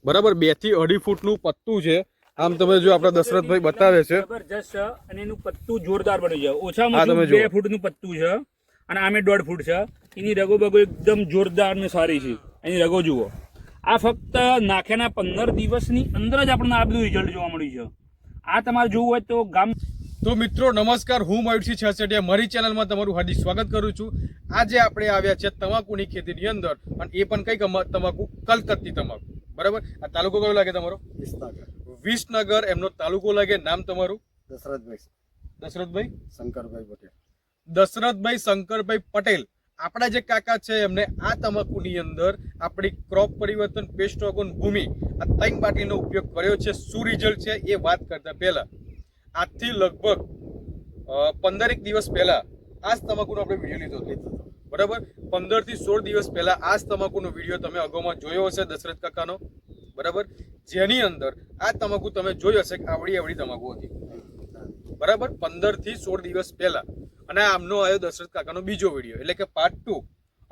બરાબર 2 થી 2.5 ફૂટનું પત્તું છે. આમ તમે જો આપણા દશરથભાઈ બતાવે છે જબરજસ્ત અને એનું પત્તું જોરદાર બન્યું છે. ઓછામાં ઓછું 2 ફૂટનું પત્તું છે અને આમે 1.5 ફૂટ છે. એની રગો બગો એકદમ જોરદાર ને સારી છે. એની રગો જુઓ. આ ફક્ત નાખ્યાના 15 દિવસની અંદર જ આપણને આ બધું રિઝલ્ટ જોવા મળ્યું છે. આ તમારે જોવું હોય તો ગામ. તો મિત્રો નમસ્કાર, હું મયુરસિંહ છાસડિયા મારી ચેનલમાં તમારું હાર્દિક સ્વાગત કરું છું. આજે આપણે આવ્યા છે તમાકુની ખેતીની અંદર, અને એ પણ કઈ તમાકુ, કલકત્તી તમાકુ. બરાબર. આ તાલુકો કયો લાગે તમારો? વિસનગર એમનો તાલુકો લાગે. નામ તમારું? દશરથભાઈ શંકરભાઈ પટેલ. દશરથભાઈ શંકરભાઈ પટેલ. આપણા જે કાકા છે એમને આ તમાકુની અંદર આપણી ક્રોપ પરિવર્તન, પેસ્ટ ઓર્ગન, ભૂમિ આ 3 બાટલીનો ઉપયોગ કર્યો છે. શું રિઝલ્ટ છે એ વાત કરતા પહેલા આજથી લગભગ 15 દિવસ પહેલા આ જ તમાકુનો આપણે વિડીયો લીધો હતો. બરાબર. 15 થી 16 દિવસ પહેલા આ જ તમાકુનો વિડીયો તમે અગાઉમાં જોયો હશે દશરથ કાકાનો. બરાબર. જેની અંદર આ તમાકુ તમે જોઈ હશે કે આવડી તમાકુ હતી. બરાબર. 15 થી 16 દિવસ પહેલા. અને આમનો આવ્યો દશરથ કાકાનો બીજો વિડીયો, એટલે કે પાર્ટ 2.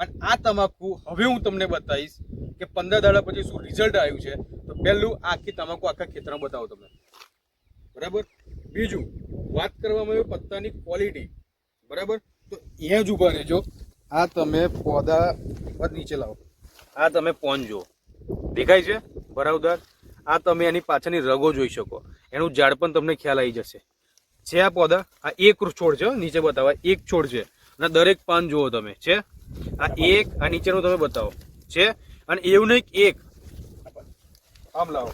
અને આ તમાકુ હવે હું તમને બતાવીશ કે 15 દાડા પછી શું રિઝલ્ટ આવ્યું છે. તો પહેલું આખી તમાકુ આખા ખેતરમાં બતાવો તમને. બરાબર. બીજું વાત કરવામાં આવ્યો પત્તાની ક્વોલિટી. બરાબર. તો અહીંયા જ ઉભા રહેજો. આ તમે પોદા નીચે લાવો. આ તમે પોન જુઓ, દેખાય છે ભરાવદાર. આ તમે એની પાછળની રગો જોઈ શકો. એનું ઝાડ પણ તમને ખ્યાલ આવી જશે. છે આ પોદા. આ એક છોડ છે, નીચે બતાવવા એક છોડ છે. અને દરેક પાન જુઓ તમે. છે આ એક, આ નીચેનું તમે બતાવો. છે અને એવું નહીં એક આમ લાવો.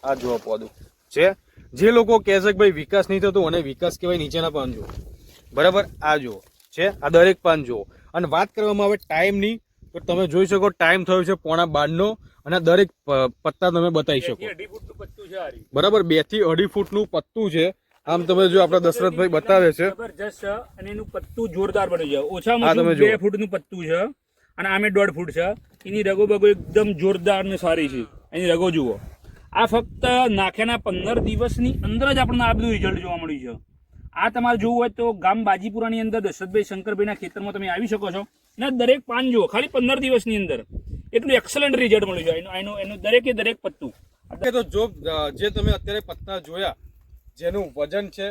આ જુઓ પોદું છે. જે લોકો કહે છે કે ભાઈ વિકાસ નહીં થતો અને વિકાસ કહેવાય, નીચેના પાન જુઓ. બરાબર. આ જુઓ. છે આ દરેક પાન જુઓ. અને વાત કરવામાં આવે ટાઈમની, તો તમે જોઈ શકો ટાઈમ થયો છે 11:15 અને દરેક પત્તા તમે બતાવી શકો. બરાબર. 2 થી 2.5 ફૂટનું પત્તું છે. આમ તમે જો આપણા દશરથભાઈ બતાવે છે. જબરજસ્ત અને એનું પત્તું જોરદાર બન્યું છે. ઓછામાં ઓછું 2 ફૂટનું પત્તું છે અને આમે 1.5 ફૂટ છે. એની રગો બગો એકદમ જોરદાર ને સારી છે. એની રગો જુઓ. આ ફક્ત નાખ્યાના 15 દિવસની અંદર જ આપણને આ બધું રિઝલ્ટ જોવા મળ્યું છે. આ તમારે જોવું હોય તો ગામ બાજીપુરાની અંદર દશરથભાઈ શંકરભાઈના ખેતરમાં તમે આવી શકો છો. અને દરેક પાન જુઓ, ખાલી 15 દિવસની અંદર એટલું એક્સલન્ટ રિઝલ્ટ મળ્યું છે એનું દરેકે દરેક પત્તું. તો જો જે તમે અત્યારે પત્તા જોયા, જેનું વજન છે,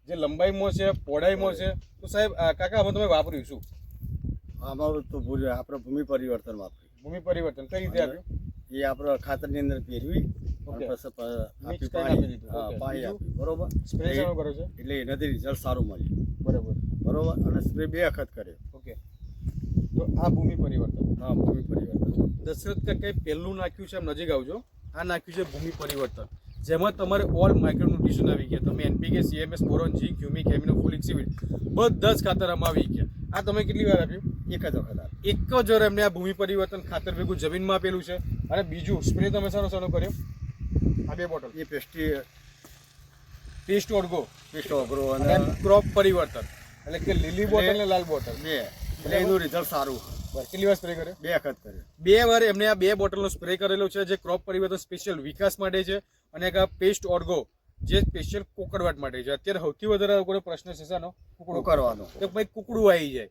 જે લંબાઈમાં છે, પહોળાઈમાં છે, તો સાહેબ કાકા આમાં તમે વાપર્યું શું? અમારું તો આપણે ભૂમિ પરિવર્તન વાપર્યું. ભૂમિ પરિવર્તન કઈ રીતે આપ્યું? એ આપણે ખાતરની અંદર પહેરવી, પાણી આપ્યું. બરોબર. સ્પ્રે કરો છો એટલે એનાથી રિઝલ્ટ સારું મળ્યું. બરાબર. બરોબર. અને સ્પ્રે 2 વખત કર્યો. ઓકે. તો આ ભૂમિ પરિવર્તન. હા, ભૂમિ પરિવર્તન. દશરથ કાકાએ પહેલું નાખ્યું છે, આમ નજીક આવજો. આ નાખ્યું છે ભૂમિ પરિવર્તન, જેમાં તમારે ઓલ માઇક્રોન્યુટ્રિશન આવી ગયા. તમે એનપીકે, સીએમએસ, બોરોન, જી, ક્યુમિક, એમિનો, ફોલિક એસિડ બધા જ ખાતર આમાં આવી ગયા. આ તમે કેટલી વાર આપ્યું? એક જ વખત આપ્યું. એક જ વાર એમને આ ભૂમિ પરિવર્તન ખાતર ભેગું જમીનમાં આપેલું છે. અને બીજું સ્પ્રે તમે શાનો કર્યો? આ 2 બોટલ. એ પેસ્ટ ઓર્ગો અને ક્રોપ પરિવર્તન, એટલે કે લીલી બોટલ ને લાલ બોટલ. 2. એટલે એનું રિઝલ્ટ સારું. કેટલી વાર સ્પ્રે કર્યો? 2 વખત કર્યો. 2 વાર એમને આ 2 બોટલનો સ્પ્રે કરેલો છે, જે ક્રોપ પરિવર્તન સ્પેશિયલ વિકાસ માટે છે. અને એક આ પેસ્ટ ઓર્ગો જે સ્પેશિયલ કોકડવાટ માટે છે. અત્યારે સૌથી વધારે લોકોનો પ્રશ્ન છે શાનો? કુકડું કરવાનો. તો ભાઈ કુકડું આવી જાય.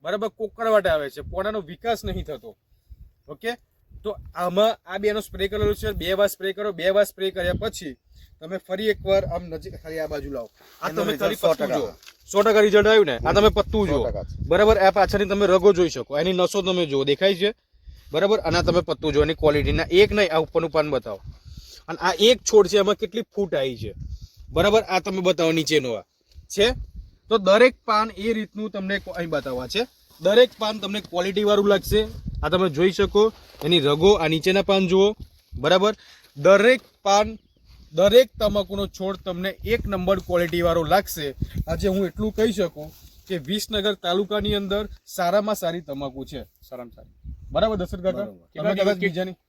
બરાબર. કોકડવાટ આવે છે, પોણાનો વિકાસ નહીં થતો. ઓકે. તો આમાં આ 2નો સ્પ્રે કરેલો છે. 2 વાર સ્પ્રે કરો. 2 વાર સ્પ્રે કર્યા પછી તમે ફરી એકવાર આમ નજીક ખાલી આ બાજુ લાવો. આ તમે ખાલી પત્તું જુઓ. 100% રિઝલ્ટ આવ્યું ને? આ તમે પત્તું જુઓ. બરાબર. આ પાછળની તમે રગો જોઈ શકો, એની નસો તમે જુઓ, દેખાય છે? બરાબર. અને તમે પત્તું જુઓ, એની ક્વોલિટીના એક નહીં, આ ઉપરનું પાન બતાવો. અને આ એક છોડ છે, એમાં કેટલી ફૂટ આવી છે. બરાબર. આ તમે બતાવો નીચેનો આ છે. તો દરેક પાન એ રીતનું તમને અહીં બતાવવા છે. દરેક પાન તમને ક્વોલિટી વાળું લાગશે. આ તમે જોઈ શકો એની રગો. આ નીચેના પાન જુઓ. બરાબર. દરેક પાન, દરેક તમાકુનો છોડ તમને 1 નંબર ક્વોલિટી વાળો લાગશે. આજે હું એટલું કહી શકું કે વિસનગર તાલુકાની અંદર સારામાં સારી તમાકુ છે. સારામાં સારી. બરાબર. દશરથ કાકા,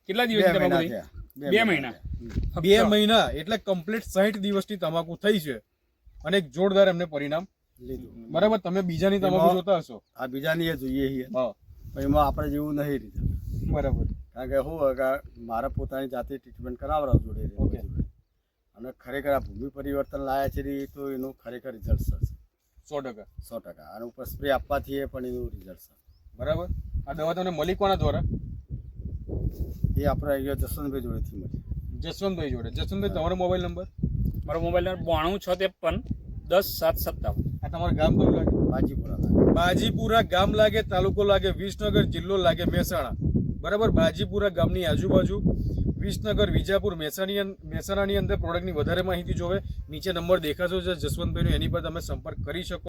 કેટલા દિવસ તમાકુ થઈ? 2 મહિના. 2 મહિના એટલે કમ્પ્લીટ 60 દિવસની તમાકુ થઈ છે. અને એક જોરદાર એમને પરિણામ લીધું. બરાબર. તમે બીજાની તમાકુ જોતા હશો. આ બીજાની જોઈએ છે. હા. એમાં આપણે જેવું નહીં રીતે. બરાબર. કારણ કે શું મારે પોતાની જાતે ટ્રીટમેન્ટ કરાવડાવ જોડે. ઓકે. અને ખરેખર આ ભૂમિ પરિવર્તન લાયા છે તો એનું ખરેખર રિઝલ્ટ છે 100%. 100%. અને ઉપર સ્પ્રે આપવાથી પણ એનું રિઝલ્ટ છે. બરાબર. આ દવા તમને મળી કોના દ્વારા? એ આપણે અહીંયા જસવંતભાઈ જોડેથી મળી. જસવંતભાઈ જોડે. જસવંતભાઈ, તમારો મોબાઈલ નંબર? મારો મોબાઈલ નંબર 926310 757. આ તમારું ગામ કયું લાગે? બાજીપુરા લાગે. બાજીપુરા ગામ લાગે, તાલુકો લાગે વિસનગર, જિલ્લો લાગે મહેસાણા. બરાબર, બાજીપુરા ગામની આજુબાજુ વિસનગર, વિજાપુર, મહેસાણાની અંદર પ્રોડક્ટની વધારે માહિતી જોવે નીચે નંબર દેખાશો છે જસવંતભાઈનો, એની પર તમે સંપર્ક કરી શકો.